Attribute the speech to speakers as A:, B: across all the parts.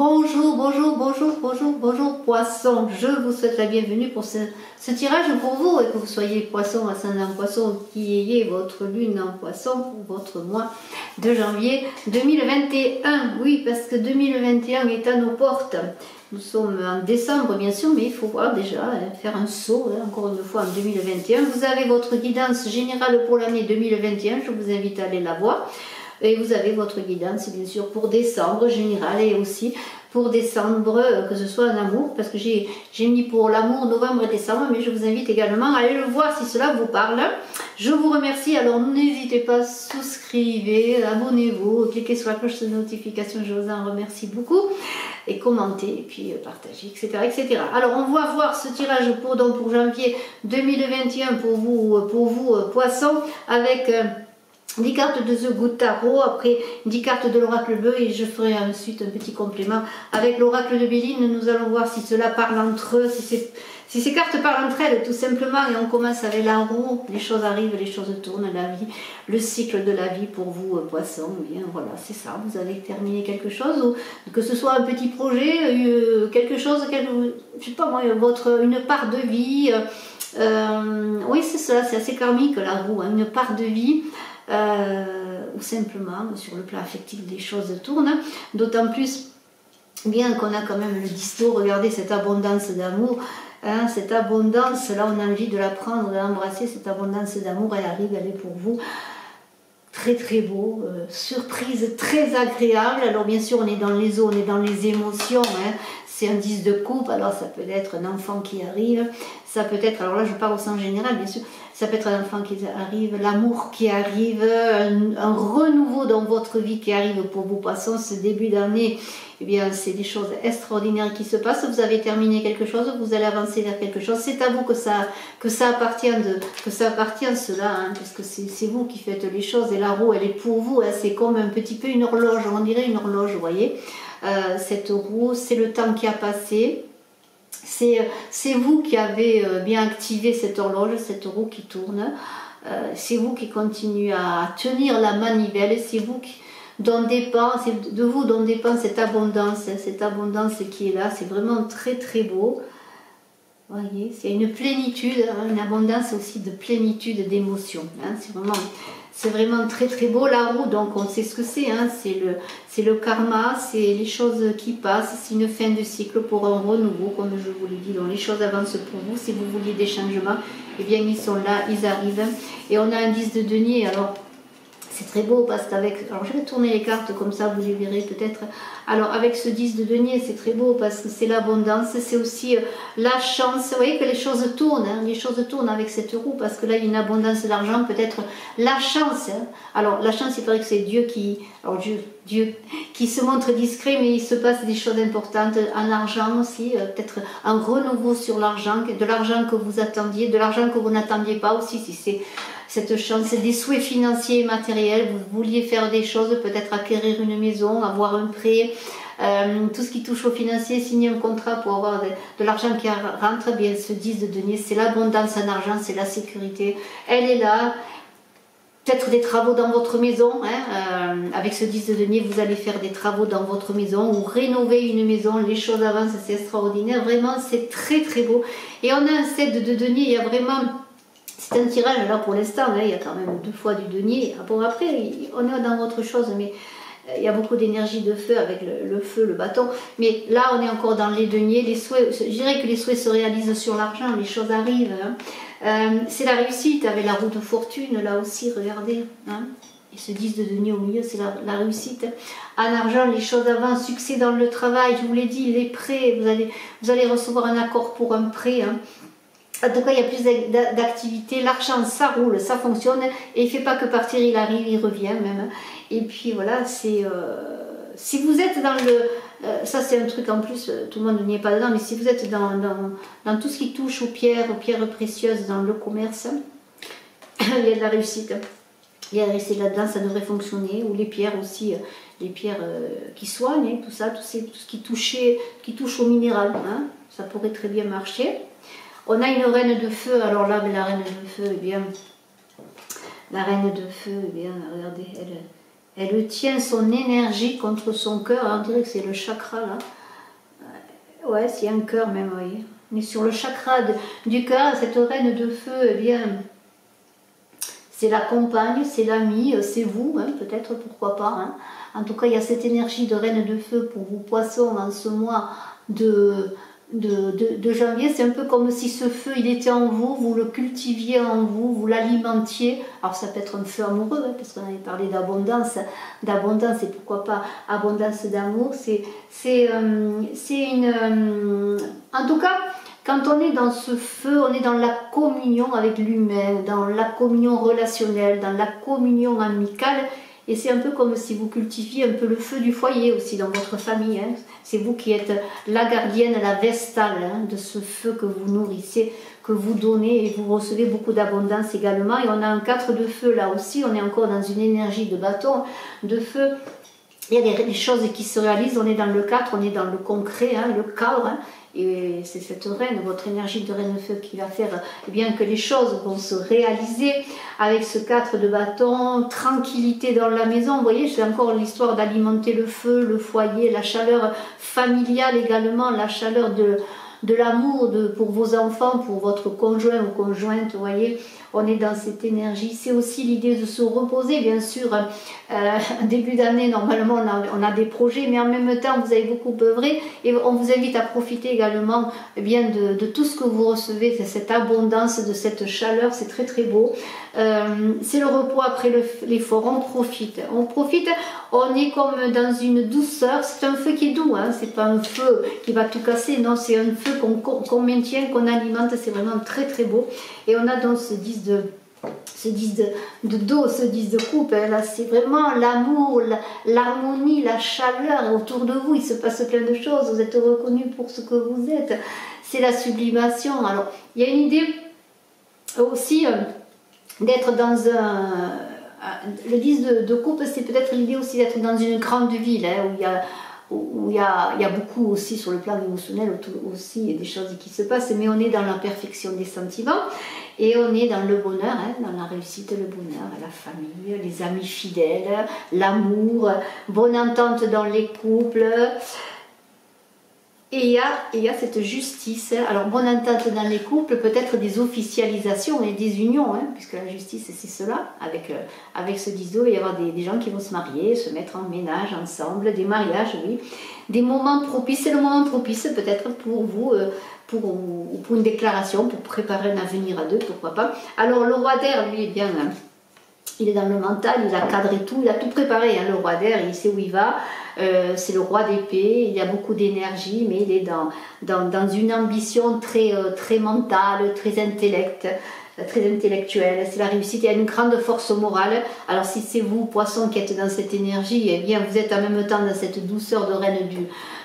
A: Bonjour, bonjour, bonjour, bonjour, bonjour poisson. Je vous souhaite la bienvenue pour ce tirage pour vous, et que vous soyez poisson, ascendant poisson, qui ayez votre lune en poisson pour votre mois de janvier 2021. Oui, parce que 2021 est à nos portes. Nous sommes en décembre bien sûr, mais il faut voir déjà, faire un saut, encore une fois en 2021. Vous avez votre guidance générale pour l'année 2021, je vous invite à aller la voir. Et vous avez votre guidance bien sûr pour décembre général et aussi pour décembre, que ce soit en amour, parce que j'ai mis pour l'amour novembre et décembre, mais je vous invite également à aller le voir si cela vous parle. Je vous remercie, alors n'hésitez pas, souscrivez, abonnez-vous, cliquez sur la cloche de notification, je vous en remercie beaucoup, et commentez, et puis partagez, etc., etc. Alors on va voir ce tirage pour janvier 2021 pour vous poissons, avec 10 cartes de The Good Tarot, après 10 cartes de l'oracle bleu, et je ferai ensuite un petit complément avec l'oracle de Béline. Nous allons voir si cela parle entre eux, si ces cartes parlent entre elles tout simplement. Et on commence avec la roue, les choses arrivent, les choses tournent, la vie, le cycle de la vie pour vous poissons. Bien voilà, c'est ça, vous avez terminé quelque chose, ou que ce soit un petit projet, quelque chose, je sais pas moi, une part de vie, oui c'est ça, c'est assez karmique la roue, hein, une part de vie. Ou simplement sur le plan affectif les choses tournent, d'autant plus bien qu'on a quand même le disto. Regardez cette abondance d'amour, hein, cette abondance, là on a envie de la prendre, de l'embrasser, cette abondance d'amour, elle arrive, elle est pour vous. Très très beau, surprise très agréable. Alors bien sûr on est dans les eaux, on est dans les émotions, hein. C'est un 10 de coupe, alors ça peut être un enfant qui arrive, ça peut être, alors là je parle au sens général bien sûr, ça peut être un enfant qui arrive, l'amour qui arrive, un renouveau dans votre vie qui arrive pour vous poissons. Ce début d'année, eh bien c'est des choses extraordinaires qui se passent. Vous avez terminé quelque chose, vous allez avancer vers quelque chose. C'est à vous que ça appartient cela, hein, parce que c'est vous qui faites les choses, et la roue elle est pour vous, hein. C'est comme un petit peu une horloge, on dirait une horloge, vous voyez. Cette roue, c'est le temps qui a passé, c'est vous qui avez bien activé cette horloge, cette roue qui tourne, c'est vous qui continuez à tenir la manivelle, c'est vous dont dépend, c'est de vous dont dépend cette abondance qui est là. C'est vraiment très très beau. Vous voyez, c'est une plénitude, hein, une abondance aussi de plénitude d'émotions, hein. C'est vraiment très très beau. La roue, donc on sait ce que c'est, hein, c'est le karma, c'est les choses qui passent, c'est une fin de cycle pour un renouveau, comme je vous l'ai dit. Donc les choses avancent pour vous. Si vous vouliez des changements, eh bien ils sont là, ils arrivent. Et on a un 10 de denier, alors c'est très beau parce qu'avec, alors je vais tourner les cartes comme ça, vous les verrez peut-être. Alors avec ce 10 de denier, c'est très beau parce que c'est l'abondance, c'est aussi la chance. Vous voyez que les choses tournent, hein, les choses tournent avec cette roue, parce que là il y a une abondance d'argent, peut-être la chance, hein. Alors la chance, il paraît que c'est Dieu qui, alors Dieu qui se montre discret, mais il se passe des choses importantes en argent aussi, peut-être un renouveau sur l'argent, de l'argent que vous attendiez, de l'argent que vous n'attendiez pas aussi, si c'est cette chance, des souhaits financiers et matériels. Vous vouliez faire des choses, peut-être acquérir une maison, avoir un prêt, tout ce qui touche au financier, signer un contrat pour avoir de l'argent qui rentre. Bien, ce 10 de denier, c'est l'abondance en argent, c'est la sécurité, elle est là. Peut-être des travaux dans votre maison, hein, avec ce 10 de denier, vous allez faire des travaux dans votre maison ou rénover une maison, les choses avancent, c'est extraordinaire, vraiment c'est très très beau. Et on a un 7 de denier, il y a vraiment... C'est un tirage là pour l'instant, hein, il y a quand même 2 fois du denier. Bon, après, on est dans autre chose, mais il y a beaucoup d'énergie de feu avec le feu, le bâton. Mais là, on est encore dans les deniers. Les souhaits, je dirais que les souhaits se réalisent sur l'argent, les choses arrivent, hein. C'est la réussite avec la roue de fortune, là aussi, regardez, hein. Et ce 10 de denier au milieu, c'est la réussite. En argent, les choses avancent, succès dans le travail, je vous l'ai dit, les prêts, vous allez recevoir un accord pour un prêt, hein. En tout cas, il y a plus d'activité, l'argent, ça roule, ça fonctionne, et il ne fait pas que partir, il arrive, il revient même. Et puis voilà, c'est... si vous êtes dans le... ça c'est un truc en plus, tout le monde n'y est pas dedans, mais si vous êtes dans tout ce qui touche aux pierres précieuses, dans le commerce, il y a de la réussite. Il y a la réussite là-dedans, ça devrait fonctionner. Ou les pierres aussi, les pierres qui soignent, hein, tout ça, tout ce qui touche au minéral, hein, ça pourrait très bien marcher. On a une reine de feu, alors là, la reine de feu, eh bien, regardez, elle tient son énergie contre son cœur, on dirait que c'est le chakra là, ouais, c'est un cœur même, oui. On est sur le chakra du cœur, cette reine de feu, eh bien, c'est la compagne, c'est l'ami, c'est vous, hein, peut-être, pourquoi pas. Hein. En tout cas, il y a cette énergie de reine de feu pour vous, poissons, en ce mois de janvier. C'est un peu comme si ce feu, il était en vous, vous le cultiviez en vous, vous l'alimentiez. Alors, ça peut être un feu amoureux, hein, parce qu'on avait parlé d'abondance et pourquoi pas abondance d'amour. C'est une... en tout cas, quand on est dans ce feu, on est dans la communion avec l'humain, dans la communion relationnelle, dans la communion amicale. Et c'est un peu comme si vous cultiviez un peu le feu du foyer aussi dans votre famille. Hein. C'est vous qui êtes la gardienne, la vestale hein, de ce feu que vous nourrissez, que vous donnez et vous recevez beaucoup d'abondance également. Et on a un 4 de feu là aussi, on est encore dans une énergie de bâton, de feu. Il y a des choses qui se réalisent, on est dans le 4, on est dans le concret, hein, le cadre. Hein. Et c'est cette reine, votre énergie de reine de feu qui va faire eh bien, que les choses vont se réaliser avec ce 4 de bâton, tranquillité dans la maison. Vous voyez, c'est encore l'histoire d'alimenter le feu, le foyer, la chaleur familiale également, la chaleur de l'amour pour vos enfants, pour votre conjoint ou conjointe, vous voyez. On est dans cette énergie. C'est aussi l'idée de se reposer, bien sûr. Début d'année, normalement, on a des projets, mais en même temps, vous avez beaucoup œuvré et on vous invite à profiter également eh bien, de tout ce que vous recevez, de cette abondance, de cette chaleur. C'est très, très beau. C'est le repos après l'effort. On profite. On est comme dans une douceur. C'est un feu qui est doux. Hein. C'est pas un feu qui va tout casser. Non, c'est un feu qu'on maintient, qu'on alimente. C'est vraiment très, très beau. Et on a donc ce 10 de dos, ce 10 de coupe, là c'est vraiment l'amour, l'harmonie, la chaleur autour de vous, il se passe plein de choses, vous êtes reconnu pour ce que vous êtes, c'est la sublimation. Alors il y a une idée aussi d'être dans le 10 de coupe, c'est peut-être l'idée aussi d'être dans une grande ville hein, où il y a beaucoup aussi sur le plan émotionnel aussi il y a des choses qui se passent, mais on est dans la perfection des sentiments et on est dans le bonheur, hein, dans la réussite, le bonheur, la famille, les amis fidèles, l'amour, bonne entente dans les couples. Et il y a cette justice. Alors, bonne entente dans les couples, peut-être des officialisations et des unions, hein, puisque la justice, c'est cela. Avec ce 10 d'eau, il va y avoir des gens qui vont se marier, se mettre en ménage ensemble, des mariages, oui. Des moments propices, c'est le moment propice peut-être pour vous, pour une déclaration, pour préparer un avenir à deux, pourquoi pas. Alors, le roi d'air, lui, eh bien... il est dans le mental, il a cadré tout, il a tout préparé, hein, le roi d'air, il sait où il va, c'est le roi d'épée, il a beaucoup d'énergie, mais il est dans une ambition très, très mentale, très intellectuelle, c'est la réussite, il y a une grande force morale. Alors si c'est vous, poisson, qui êtes dans cette énergie, eh bien vous êtes en même temps dans cette douceur de reine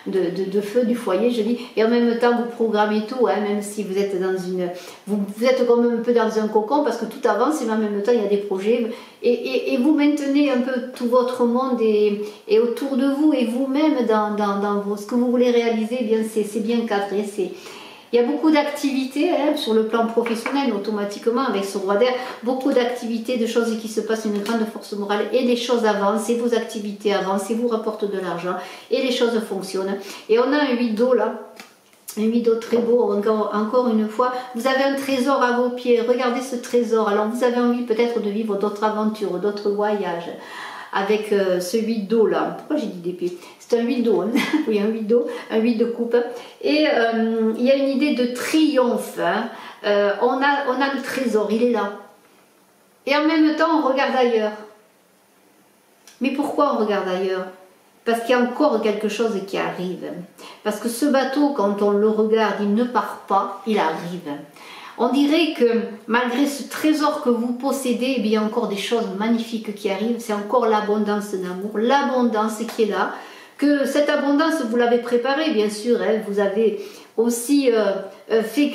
A: de feu du foyer, je dis, et en même temps vous programmez tout, hein, même si vous êtes dans une... Vous êtes comme un peu dans un cocon, parce que tout avance, et en même temps il y a des projets, et vous maintenez un peu tout votre monde et autour de vous, et vous-même dans ce que vous voulez réaliser, eh bien c'est bien cadré, il y a beaucoup d'activités hein, sur le plan professionnel, automatiquement, avec ce roi d'air, beaucoup d'activités, de choses qui se passent, une grande force morale, et les choses avancent, et vos activités avancent, et vous rapportent de l'argent, et les choses fonctionnent. Et on a un 8 d'eau là, un 8 d'eau très beau, encore une fois, vous avez un trésor à vos pieds, regardez ce trésor, alors vous avez envie peut-être de vivre d'autres aventures, d'autres voyages, avec ce 8 d'eau là. Pourquoi j'ai dit d'épée? C'est un 8 d'eau, hein. Oui, un 8 d'eau, un 8 de coupe. Et il y a une idée de triomphe. Hein. On a le trésor, il est là. Et en même temps, on regarde ailleurs. Mais pourquoi on regarde ailleurs? Parce qu'il y a encore quelque chose qui arrive. Parce que ce bateau, quand on le regarde, il ne part pas, il arrive. On dirait que malgré ce trésor que vous possédez, eh bien, il y a encore des choses magnifiques qui arrivent. C'est encore l'abondance d'amour, l'abondance qui est là. Que cette abondance, vous l'avez préparée, bien sûr. Hein, vous avez aussi fait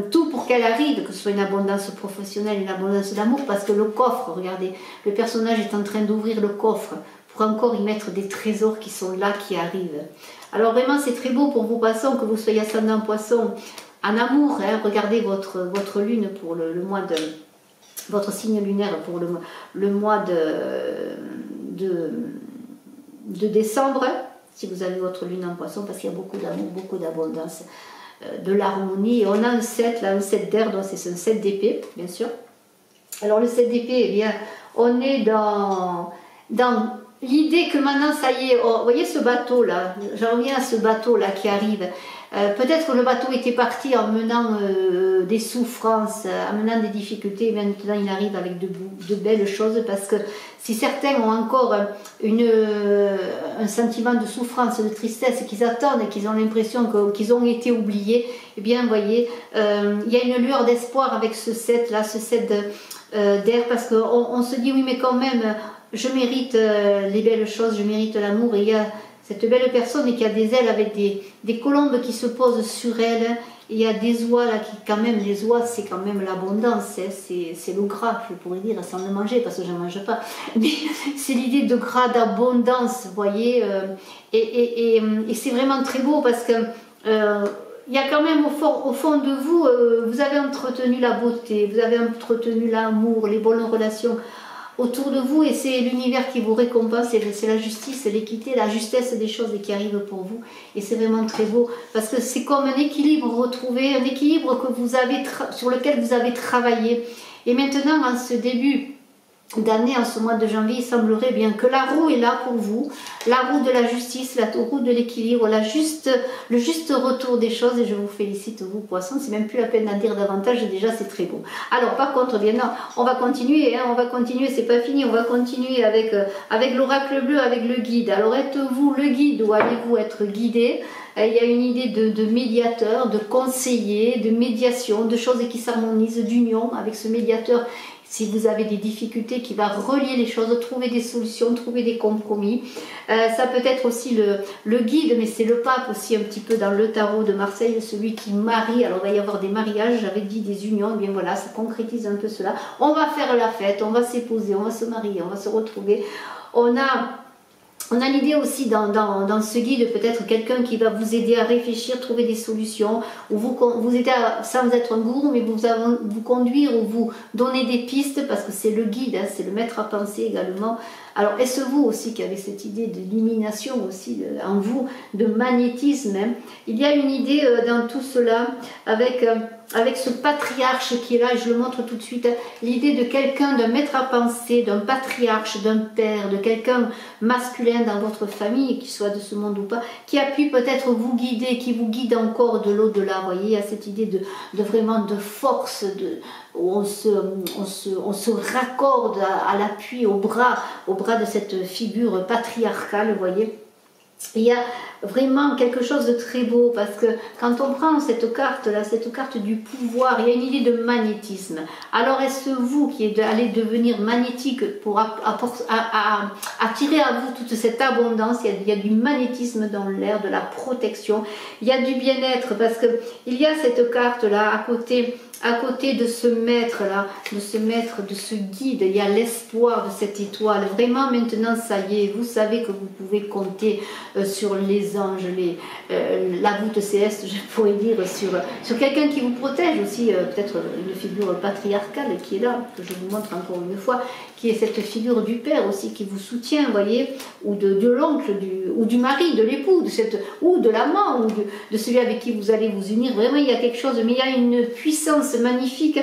A: tout pour qu'elle arrive, que ce soit une abondance professionnelle, une abondance d'amour, parce que le coffre, regardez, le personnage est en train d'ouvrir le coffre pour encore y mettre des trésors qui sont là, qui arrivent. Alors vraiment, c'est très beau pour vous, poissons, que vous soyez ascendant poisson. En amour, hein, regardez votre lune pour le mois de... Votre signe lunaire pour le mois de décembre. si vous avez votre lune en poisson, parce qu'il y a beaucoup d'amour, beaucoup d'abondance, de l'harmonie. Et on a un 7, là, un 7 d'air, donc c'est un 7 d'épée, bien sûr. Alors le 7 d'épée, eh bien, on est dans l'idée que maintenant, ça y est, oh, vous voyez ce bateau-là, j'en reviens à ce bateau-là qui arrive. Peut-être que le bateau était parti en menant des souffrances, en menant des difficultés, et maintenant il arrive avec de belles choses, parce que si certains ont encore un sentiment de souffrance, de tristesse, qu'ils attendent et qu'ils ont l'impression qu'ils ont été oubliés, eh bien, vous voyez, il y a une lueur d'espoir avec ce 7-là, ce 7 d'air, parce qu'on se dit, oui, mais quand même, je mérite les belles choses, je mérite l'amour, et il y a cette belle personne qui a des ailes avec des colombes qui se posent sur elle, et il y a des oies là qui, quand même, les oies c'est quand même l'abondance, hein, c'est le gras, je pourrais dire, sans le manger parce que je ne mange pas, mais c'est l'idée de gras, d'abondance, vous voyez, et c'est vraiment très beau parce que il y a quand même au fond de vous, vous avez entretenu la beauté, vous avez entretenu l'amour, les bonnes relations autour de vous, et c'est l'univers qui vous récompense, c'est la justice, l'équité, la justesse des choses qui arrivent pour vous, et c'est vraiment très beau, parce que c'est comme un équilibre retrouvé, un équilibre que vous avez sur lequel vous avez travaillé, et maintenant en ce début d'année, en ce mois de janvier, il semblerait bien que la roue est là pour vous, la roue de la justice, la roue de l'équilibre, le juste retour des choses, et je vous félicite, vous poissons, c'est même plus la peine d'en dire davantage, déjà c'est très beau. Alors par contre, bien non, on va continuer, hein, c'est pas fini, on va continuer avec l'oracle bleu, avec le guide. Alors êtes-vous le guide ou allez-vous être guidé? Il y a une idée de médiateur, de conseiller, de médiation, de choses qui s'harmonisent, d'union avec ce médiateur. Si vous avez des difficultés, qui va relier les choses, trouver des solutions, trouver des compromis. Ça peut être aussi le guide, mais c'est le pape aussi un petit peu dans le tarot de Marseille, celui qui marie. Alors il va y avoir des mariages, j'avais dit des unions, bien voilà, ça concrétise un peu cela. On va faire la fête, on va s'épouser, on va se marier, on va se retrouver. On a l'idée aussi dans ce guide, peut-être quelqu'un qui va vous aider à réfléchir, trouver des solutions, ou vous aider sans être un gourou, mais vous conduire ou vous donner des pistes, parce que c'est le guide, hein, c'est le maître à penser également. Alors est-ce vous aussi qui avez cette idée d'illumination aussi en vous, de magnétisme, hein? Il y a une idée dans tout cela avec ce patriarche qui est là, et je le montre tout de suite, hein, l'idée de quelqu'un, d'un maître à penser, d'un patriarche, d'un père, de quelqu'un masculin dans votre famille, qu'il soit de ce monde ou pas, qui a pu peut-être vous guider, qui vous guide encore de l'au-delà. Vous voyez, il y a cette idée de vraiment de force, où on se raccorde à l'appui, au bras de cette figure patriarcale, vous voyez. Il y a vraiment quelque chose de très beau, parce que quand on prend cette carte là, cette carte du pouvoir, il y a une idée de magnétisme. Alors est-ce vous qui allez devenir magnétique pour attirer à vous toute cette abondance? Il y a du magnétisme dans l'air, de la protection, il y a du bien-être, parce que il y a cette carte là à côté de ce maître là, de ce guide, il y a l'espoir de cette étoile. Vraiment maintenant ça y est, vous savez que vous pouvez compter sur les anges, la voûte céleste, je pourrais dire, sur quelqu'un qui vous protège aussi, peut-être une figure patriarcale qui est là, que je vous montre encore une fois, qui est cette figure du père aussi qui vous soutient, vous voyez, ou de l'oncle, ou du mari, de l'époux, ou de l'amant, ou de celui avec qui vous allez vous unir. Vraiment il y a quelque chose, mais il y a une puissance magnifique.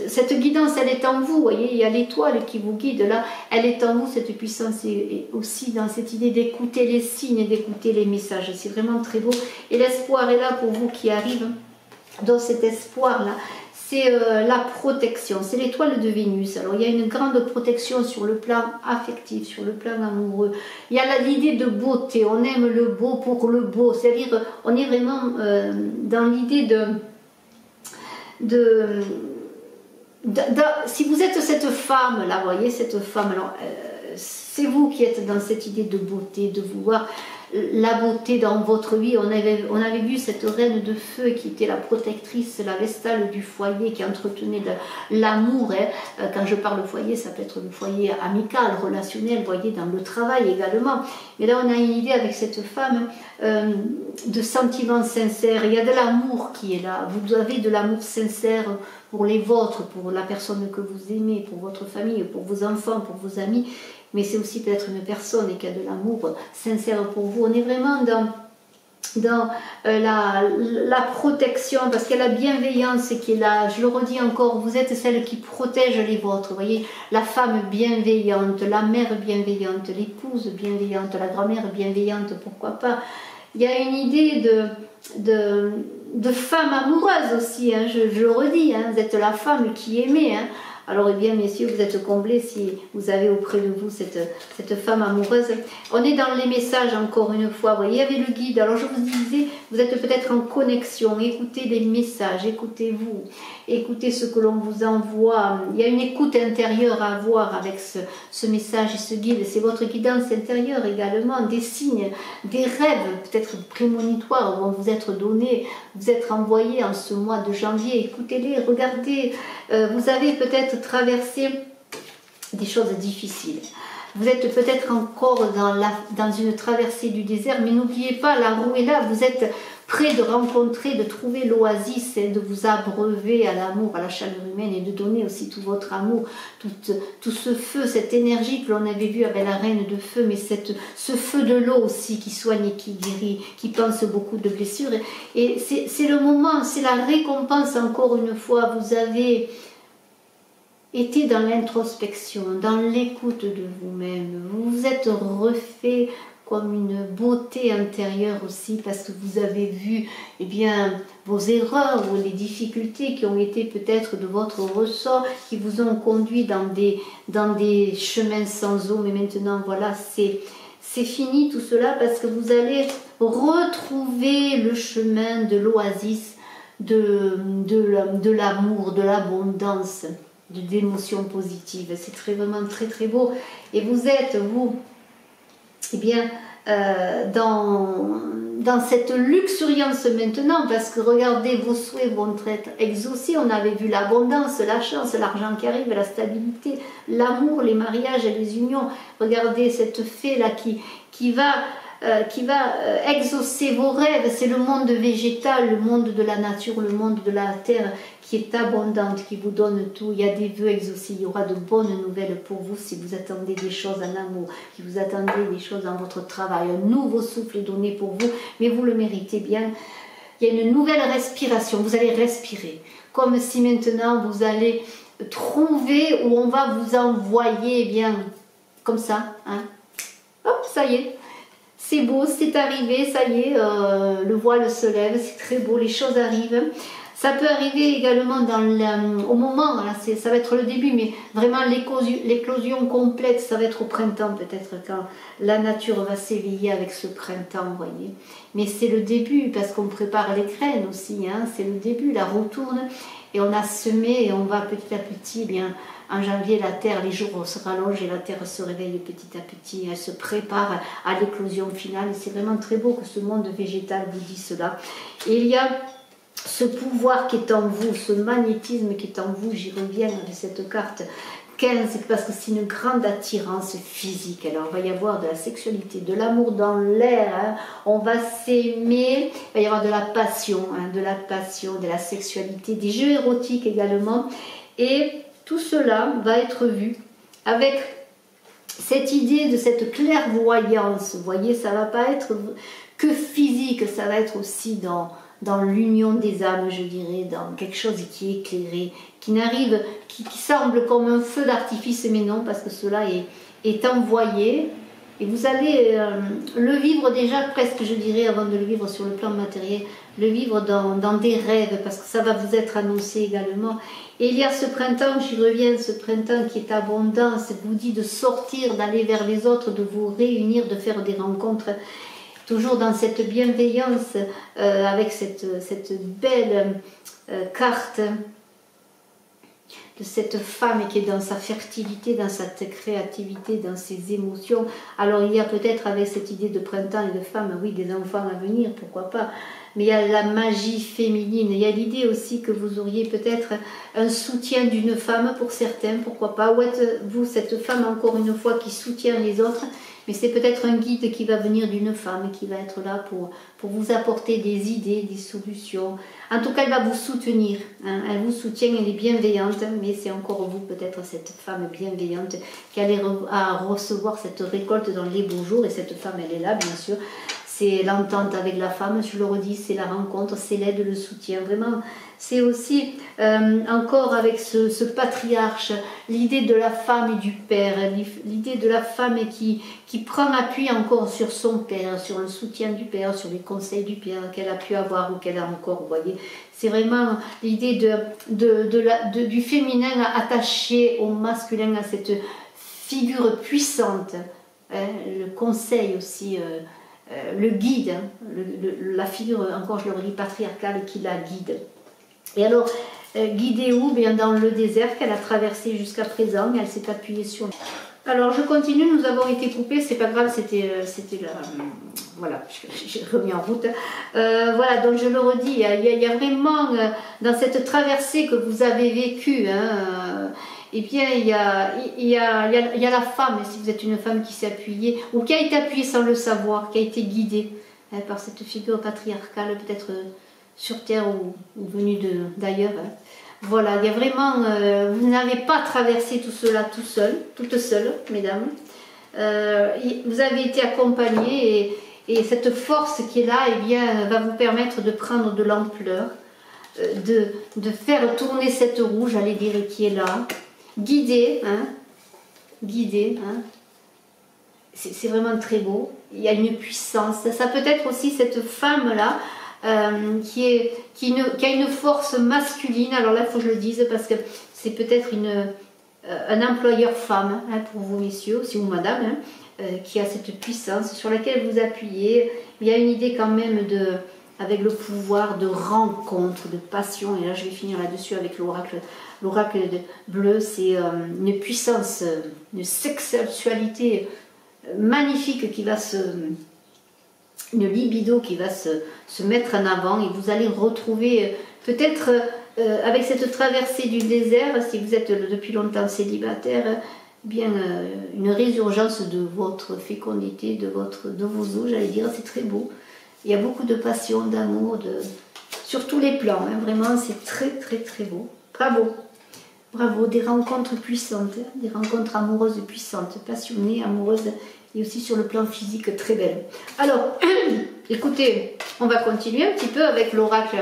A: Cette guidance, elle est en vous, vous voyez, il y a l'étoile qui vous guide là, elle est en vous, cette puissance, et aussi dans cette idée d'écouter les signes, d'écouter les messages. C'est vraiment très beau, et l'espoir est là pour vous qui arrive. Dans cet espoir là, c'est la protection, c'est l'étoile de Vénus. Alors il y a une grande protection sur le plan affectif, sur le plan amoureux. Il y a l'idée de beauté, on aime le beau pour le beau, c'est-à-dire on est vraiment dans l'idée si vous êtes cette femme là, vous voyez, cette femme, alors c'est vous qui êtes dans cette idée de beauté, de vouloir la beauté dans votre vie. On avait vu cette reine de feu qui était la protectrice, la vestale du foyer, qui entretenait l'amour, hein. Quand je parle foyer, ça peut être le foyer amical, relationnel, vous voyez, dans le travail également. Mais là on a une idée avec cette femme de sentiments sincères. Il y a de l'amour qui est là, vous avez de l'amour sincère pour les vôtres, pour la personne que vous aimez, pour votre famille, pour vos enfants, pour vos amis. mais c'est aussi peut-être une personne qui a de l'amour sincère pour vous. On est vraiment dans la protection, parce qu'il y a la bienveillance qui est là. Je le redis encore, vous êtes celle qui protège les vôtres. Vous voyez, la femme bienveillante, la mère bienveillante, l'épouse bienveillante, la grand-mère bienveillante, pourquoi pas. Il y a une idée de femme amoureuse aussi, hein, je le redis, hein, vous êtes la femme qui aimait. Hein. Alors, eh bien, messieurs, vous êtes comblés si vous avez auprès de vous cette femme amoureuse. On est dans les messages, encore une fois. Vous voyez, il y avait le guide. Alors, je vous disais, vous êtes peut-être en connexion. Écoutez les messages, écoutez-vous. Écoutez ce que l'on vous envoie. Il y a une écoute intérieure à avoir avec ce message et ce guide. C'est votre guidance intérieure également. Des signes, des rêves, peut-être prémonitoires, vont vous être donnés, vous être envoyés en ce mois de janvier. Écoutez-les, regardez. Vous avez peut-être traversé des choses difficiles. Vous êtes peut-être encore dans une traversée du désert, mais n'oubliez pas, la roue est là. Vous êtes prêt de rencontrer, de trouver l'oasis et de vous abreuver à l'amour, à la chaleur humaine et de donner aussi tout votre amour, tout ce feu, cette énergie que l'on avait vu avec la reine de feu, mais ce feu de l'eau aussi qui soigne et qui guérit, qui pense beaucoup de blessures. Et c'est le moment, c'est la récompense encore une fois. Vous avez été dans l'introspection, dans l'écoute de vous-même. Vous vous êtes refait comme une beauté intérieure aussi, parce que vous avez vu eh bien, vos erreurs ou les difficultés qui ont été peut-être de votre ressort, qui vous ont conduit dans des chemins sans eau. Mais maintenant, voilà, c'est fini tout cela, parce que vous allez retrouver le chemin de l'oasis, de l'amour, de l'abondance, d'émotions positives. C'est vraiment très très beau. Et vous êtes, vous, eh bien, dans cette luxuriance maintenant, parce que regardez, vos souhaits vont être exaucés. On avait vu l'abondance, la chance, l'argent qui arrive, la stabilité, l'amour, les mariages et les unions. Regardez cette fée-là qui va exaucer vos rêves. C'est le monde végétal, le monde de la nature, le monde de la terre qui est abondante, qui vous donne tout. Il y a des vœux exaucés, il y aura de bonnes nouvelles pour vous si vous attendez des choses en amour, si vous attendez des choses dans votre travail. Un nouveau souffle est donné pour vous, mais vous le méritez bien. Il y a une nouvelle respiration, vous allez respirer, comme si maintenant vous allez trouver où on va vous envoyer, eh bien, comme ça, hein. Hop, ça y est. C'est beau, c'est arrivé, ça y est, le voile se lève, c'est très beau, les choses arrivent. Ça peut arriver également au moment, là, ça va être le début, mais vraiment l'éclosion complète, ça va être au printemps peut-être, quand la nature va s'éveiller avec ce printemps, vous voyez. Mais c'est le début, parce qu'on prépare les graines aussi, hein, c'est le début, la roue tourne, et on a semé, et on va petit à petit, eh bien, en janvier, la terre, les jours se rallongent et la terre se réveille petit à petit, elle se prépare à l'éclosion finale. C'est vraiment très beau que ce monde végétal vous dise cela. Et il y a ce pouvoir qui est en vous, ce magnétisme qui est en vous, j'y reviens avec cette carte 15, parce que c'est une grande attirance physique. Alors, il va y avoir de la sexualité, de l'amour dans l'air, hein. On va s'aimer, il va y avoir de la passion, hein, de la sexualité, des jeux érotiques également. Et tout cela va être vu avec cette idée de cette clairvoyance. Vous voyez, ça ne va pas être que physique, ça va être aussi dans l'union des âmes, je dirais, dans quelque chose qui est éclairé, qui semble comme un feu d'artifice, mais non, parce que cela est envoyé. Et vous allez le vivre déjà presque, je dirais, avant de le vivre sur le plan matériel, le vivre dans des rêves, parce que ça va vous être annoncé également. Et il y a ce printemps, j'y reviens, ce printemps qui est abondant, ça vous dit de sortir, d'aller vers les autres, de vous réunir, de faire des rencontres, toujours dans cette bienveillance, avec cette belle carte de cette femme qui est dans sa fertilité, dans sa créativité, dans ses émotions. Alors il y a peut-être avec cette idée de printemps et de femme, oui, des enfants à venir, pourquoi pas, mais il y a la magie féminine, il y a l'idée aussi que vous auriez peut-être un soutien d'une femme pour certains, pourquoi pas, ou êtes-vous cette femme encore une fois qui soutient les autres, mais c'est peut-être un guide qui va venir d'une femme qui va être là pour vous apporter des idées, des solutions. En tout cas, elle va vous soutenir, hein. Elle vous soutient, elle est bienveillante, mais c'est encore vous, peut-être cette femme bienveillante qui allait à recevoir cette récolte dans les beaux jours, et cette femme, elle est là, bien sûr. C'est l'entente avec la femme, je le redis, c'est la rencontre, c'est l'aide, le soutien. Vraiment, c'est aussi encore avec ce patriarche, l'idée de la femme et du père, l'idée de la femme qui prend appui encore sur son père, sur le soutien du père, sur les conseils du père qu'elle a pu avoir ou qu'elle a encore, vous voyez. C'est vraiment l'idée du féminin attaché au masculin, à cette figure puissante, hein, le conseil aussi. Le guide, hein, la figure, encore je le redis, patriarcale qui la guide. Et alors, guidée où? Bien dans le désert qu'elle a traversé jusqu'à présent, elle s'est appuyée sur... Alors je continue, nous avons été coupés, c'est pas grave, c'était là, voilà, j'ai remis en route. Voilà, donc je le redis, il y a vraiment, dans cette traversée que vous avez vécue, hein, eh bien, il y a la femme, si vous êtes une femme qui s'est appuyée, ou qui a été appuyée sans le savoir, qui a été guidée, hein, par cette figure patriarcale, peut-être sur Terre ou venue d'ailleurs. Hein. Voilà, il y a vraiment, vous n'avez pas traversé tout cela tout seul, toute seule, mesdames. Vous avez été accompagnée, et cette force qui est là, eh bien, va vous permettre de prendre de l'ampleur, de faire tourner cette roue, j'allais dire, qui est là. Guidé, hein, guidé, hein. C'est vraiment très beau. Il y a une puissance. Ça peut être aussi cette femme-là qui a une force masculine. Alors là, il faut que je le dise parce que c'est peut-être un employeur femme, hein, pour vous, messieurs, aussi, ou madame, hein, qui a cette puissance sur laquelle vous appuyez. Il y a une idée quand même avec le pouvoir de rencontre, de passion. Et là, je vais finir là-dessus avec l'oracle. L'oracle bleu, c'est une puissance, une sexualité magnifique qui va une libido qui va se mettre en avant, et vous allez retrouver peut-être avec cette traversée du désert, si vous êtes depuis longtemps célibataire, bien une résurgence de votre fécondité, de vos os, j'allais dire, c'est très beau. Il y a beaucoup de passion, d'amour, sur tous les plans, hein, vraiment c'est très très très beau. Bravo! Bravo, des rencontres puissantes, hein, des rencontres amoureuses puissantes, passionnées, amoureuses, et aussi sur le plan physique très belles. Alors, écoutez, on va continuer un petit peu avec l'oracle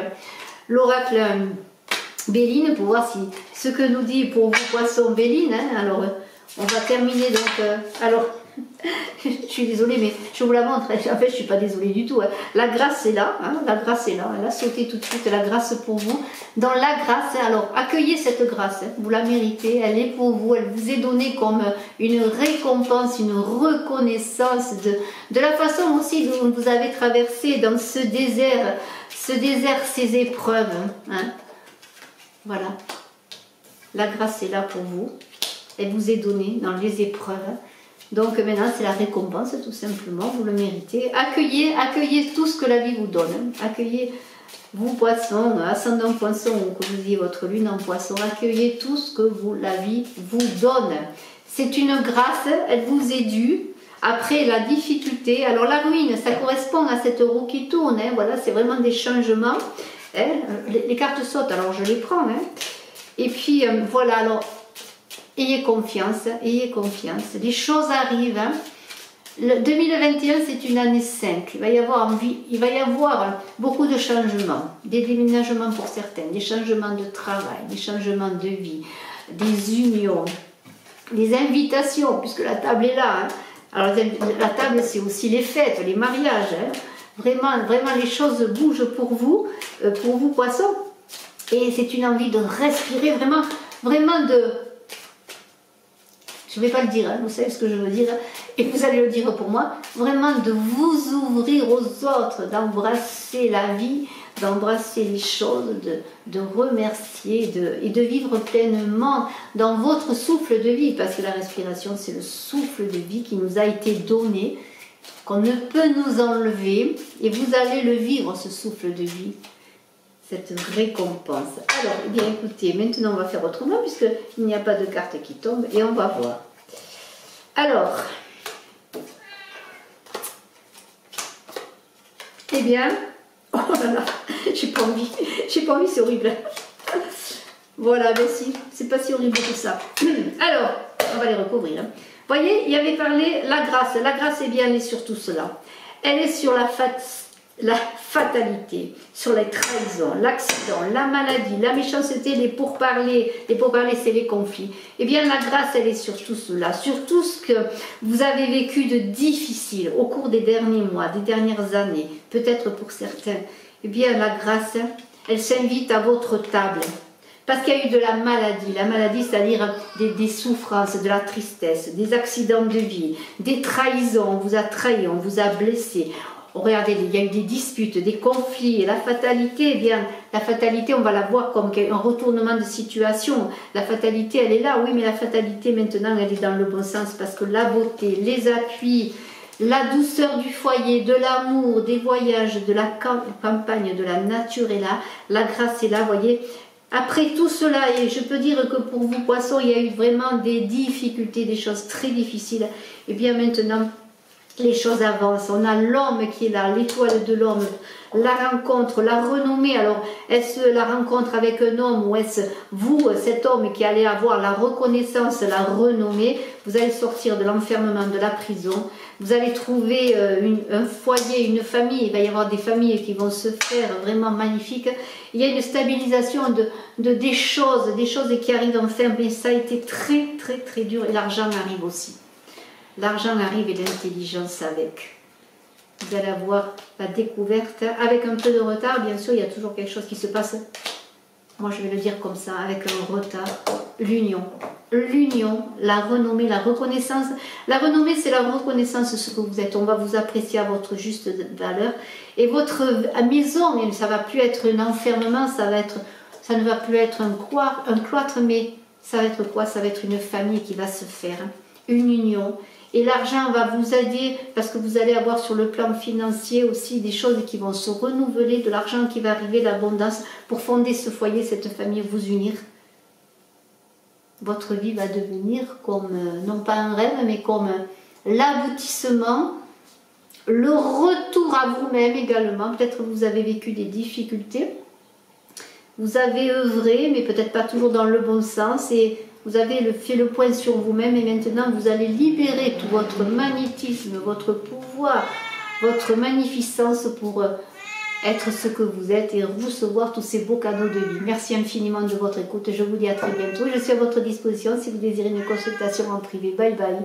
A: Béline, pour voir si ce que nous dit pour vous, poisson Béline, hein. Alors, on va terminer donc, alors, je suis désolée, mais je vous la montre. En fait, je ne suis pas désolée du tout. Hein. La grâce est là. Hein, la grâce est là. Elle a sauté tout de suite. La grâce pour vous. Dans la grâce, alors, accueillez cette grâce. Hein, vous la méritez. Elle est pour vous. Elle vous est donnée comme une récompense, une reconnaissance de la façon aussi dont vous avez traversé dans ce désert, ces épreuves. Hein. Voilà. La grâce est là pour vous. Elle vous est donnée dans les épreuves. Donc maintenant, c'est la récompense, tout simplement, vous le méritez. Accueillez tout ce que la vie vous donne. Accueillez, vous, poissons, ascendant poisson, ou que vous ayez votre lune en poisson, accueillez tout ce que la vie vous donne. C'est une grâce, elle vous est due. Après, la difficulté, alors la ruine, ça correspond à cette roue qui tourne. Hein, voilà, c'est vraiment des changements. Hein, les cartes sautent, alors je les prends. Hein. Et puis, voilà, alors... Ayez confiance, les choses arrivent. Hein. Le 2021, c'est une année 5. Il va y avoir beaucoup de changements, des déménagements pour certains, des changements de travail, des changements de vie, des unions, des invitations, puisque la table est là. Hein. Alors la table, c'est aussi les fêtes, les mariages. Hein. Vraiment, les choses bougent pour vous poissons. Et c'est une envie de respirer, vraiment de... Je ne vais pas le dire, hein, vous savez ce que je veux dire, et vous allez le dire pour moi, vraiment de vous ouvrir aux autres, d'embrasser la vie, d'embrasser les choses, de remercier et de vivre pleinement dans votre souffle de vie, parce que la respiration, c'est le souffle de vie qui nous a été donné, qu'on ne peut nous enlever, et vous allez le vivre, ce souffle de vie. Cette récompense. Alors, eh bien écoutez, maintenant on va faire autrement puisqu'il n'y a pas de carte qui tombe et on va voir. Alors, Eh bien, oh là là, j'ai pas envie, c'est horrible. Voilà, ben si, c'est pas si horrible que ça. Alors, on va les recouvrir. Hein. Vous voyez, il y avait parlé la grâce. La grâce, eh bien, elle est sur tout cela. Elle est sur la fatalité, sur les trahisons, l'accident, la maladie, la méchanceté, les pourparlers. Les pourparlers, c'est les conflits. Eh bien, la grâce, elle est sur tout cela, sur tout ce que vous avez vécu de difficile au cours des derniers mois, des dernières années, peut-être pour certains. Eh bien, la grâce, elle s'invite à votre table. Parce qu'il y a eu de la maladie, c'est-à-dire des souffrances, de la tristesse, des accidents de vie, des trahisons, on vous a trahi, on vous a blessé. Oh, regardez, il y a eu des disputes, des conflits, et la fatalité, eh bien, la fatalité, on va la voir comme un retournement de situation. La fatalité, elle est là, oui, mais la fatalité, maintenant, elle est dans le bon sens, parce que la beauté, les appuis, la douceur du foyer, de l'amour, des voyages, de la campagne, de la nature est là, la grâce est là, vous voyez. Après tout cela, et je peux dire que pour vous, poissons, il y a eu vraiment des difficultés, des choses très difficiles. Et bien maintenant, les choses avancent. On a l'homme qui est là, l'étoile de l'homme, la rencontre, la renommée. Alors, est-ce la rencontre avec un homme ou est-ce vous, cet homme qui allez avoir la reconnaissance, la renommée? Vous allez sortir de l'enfermement, de la prison. Vous allez trouver un foyer, une famille. Il va y avoir des familles qui vont se faire vraiment magnifiques. Il y a une stabilisation des choses qui arrivent enfin. Mais ça a été très, très, très dur. Et l'argent arrive aussi. L'argent arrive et l'intelligence avec. Vous allez avoir la découverte. Avec un peu de retard, bien sûr, il y a toujours quelque chose qui se passe. Moi, je vais le dire comme ça, avec un retard. L'union. L'union, la renommée, la reconnaissance. La renommée, c'est la reconnaissance de ce que vous êtes. On va vous apprécier à votre juste valeur. Et votre maison, ça ne va plus être un enfermement, ça ne va plus être un cloître, mais ça va être quoi? Ça va être une famille qui va se faire. Une union. Et l'argent va vous aider parce que vous allez avoir sur le plan financier aussi des choses qui vont se renouveler, de l'argent qui va arriver, l'abondance pour fonder ce foyer, cette famille, vous unir. Votre vie va devenir comme, non pas un rêve, mais comme l'aboutissement, le retour à vous-même également. Peut-être que vous avez vécu des difficultés, vous avez œuvré, mais peut-être pas toujours dans le bon sens et vous avez fait le point sur vous-même et maintenant vous allez libérer tout votre magnétisme, votre pouvoir, votre magnificence pour être ce que vous êtes et recevoir tous ces beaux cadeaux de vie. Merci infiniment de votre écoute. Je vous dis à très bientôt. Je suis à votre disposition si vous désirez une consultation en privé. Bye bye.